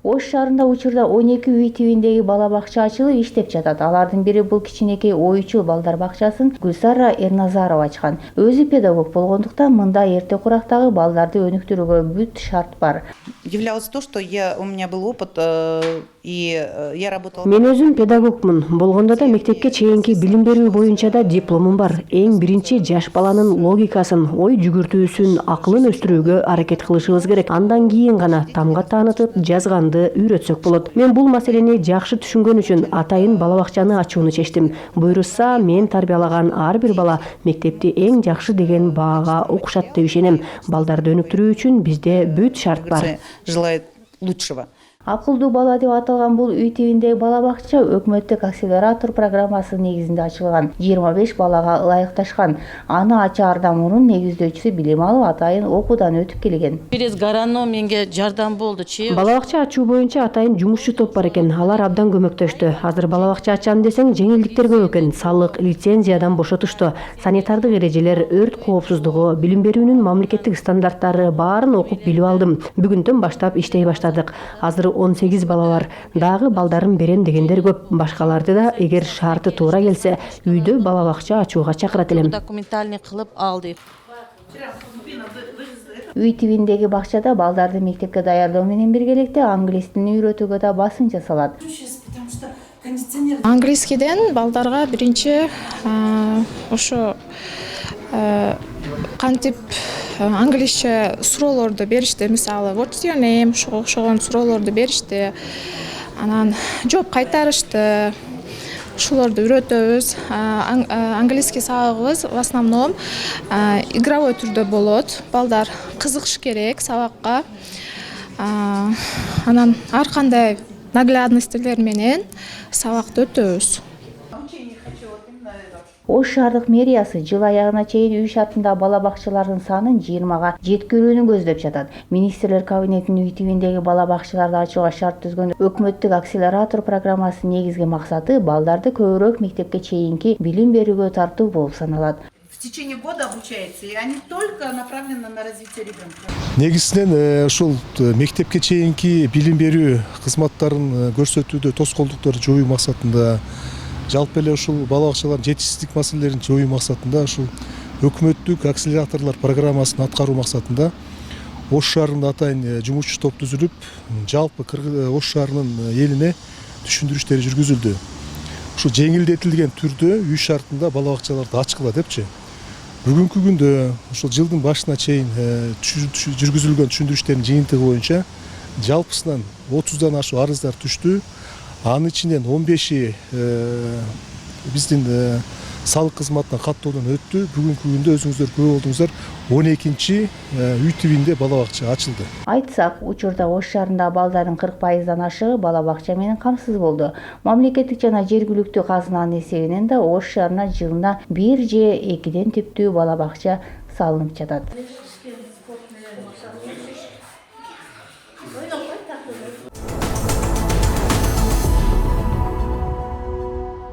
Ош шаарында учурда 12 үй тибиндеги бала бакча ачылып иштеп жатат. Алардын бири бул кичинекей ойчул балдар бакчасын Гүлсара Эрназарова ачкан. Өзү педагог болгондуктан мында эрте курактагы балдарды өнүктүрүүгө бүт шарт бар. Удивлялось то, что у меня был опыт, и я работала... Мен өзүм педагогмун. Болгондо да мектепке чейинки билим берүү боюнча да дипломум бар. Эң биринчи жаш баланын логикасын, ой жүгүртүүсүн, акылын өстүрүүгө аракет кылышыбыз керек. Андан кийин гана тамга таанытып, жазганды үйрөтсөк болот. Мен бул маселени жакшы түшүнгөн үчүн атайын бала бакчаны ачууну чечтим. Буйрушса, мен тарбиялаган ар бир бала мектепти эң жакшы деген баага окушат деп ишенем. Балдарды өнүктүрүү үчүн бизде бүт шарт бар. Желает лучшего. Акылдуу бала деп аталган бул үй тибиндеги бала бакча өкмөттүк акселератор программасы негизинде ачылган. 25 балага ылайыкташкан. Аны ачаардан мурун негиздөөчүсү билим алып, атайын окуудан өтүп келген. Через гарано менге жардам болду. Бала бакча ачуу боюнча атайын жумушчу топ бар экен. Алар абдан көмөктөштү. Азыр бала бакча ачам десең, жеңилдиктер көп экен. Салык, лицензиядан бошотушту. Санитардык эрежелер, өрт коопсуздугу, билим берүүнүн мамлекеттик стандарттары баарын окуп билип алдым. Бүгүндөн баштап иштей баштадык. Азыр 18 бала бар. Дагы балдарын берем дегендер көп. Башкаларды да эгер шарты туура келсе, үйдө бала бакча ачууга чакырат элем. Документальный кылып алдык. Үй тибиндеги бакчада балдарды мектепке даярдоо менен биргеликте англис тилин үйрөтүүгө да басым жасалат. Английскийден балдарга биринчи ошо кантип англисче суроолорду беришти. Мисалы, what's your name? Ошого окшогон суроолорду беришти. Анан жооп кайтарышты. Ушуларды үйрөтөбүз. Английский сабагыбыз в основном игровой түрдө болот. Балдар кызыгыш керек сабакка. Анан ар кандай наглядностьтер менен сабакты өтөбүз. Ош шаардык мэриясы жыл аягына чейин үй шартында бала бакчалардын санын 20га жеткирүүнү көздөп жатат. Министрлер кабинетинин үй тибиндеги бала бакчаларды ачууга шарт түзгөн өкмөттүк акселератор программасынын негизги максаты балдарды көбүрөөк мектепке чейинки билим берүүгө тартуу болуп саналат. В течение года обучаются, и они только направлены на развитие ребенка. Негизинен ушул мектепке чейинки билим берүү кызматтарын көрсөтүүдө тоскоолдуктарды жоюу максатында, жалпы эле ушул бала бакчалардын жетишсиздик маселелерин жоюу максатында ушул өкмөттүк акселераторлор программасын аткаруу максатында Ош шаарында атайын жумушчу топ түзүлүп, жалпы Ош шаарынын элине түшүндүрүштөр жүргүзүлдү. Ушул жеңилдетилген түрдө үй шартында бала бакчаларды ачкыла депчи. Бүгүнкү күндө ушул жылдын башына чейин жүргүзүлгөн түшүндүрүштөрдүн жыйынтыгы боюнча жалпысынан 30дан ашуу арыздар түштү. Анын ичинен 15и биздин салык кызматынан каттоодон өттү. Бүгүнкү күндө өзүңүздөр көрүп болдуңуздар, 12-чи үй тибинде бала бакча ачылды. Айтсак, учурда Ош шаарында балдардын 40%дан ашыгы бала бакча менен камсыз болду. Мамлекеттик жана жергиликтүү казынанын эсебинен да Ош шаарына жылына 1 же 2ден түптүү бала бакча салынып жатат.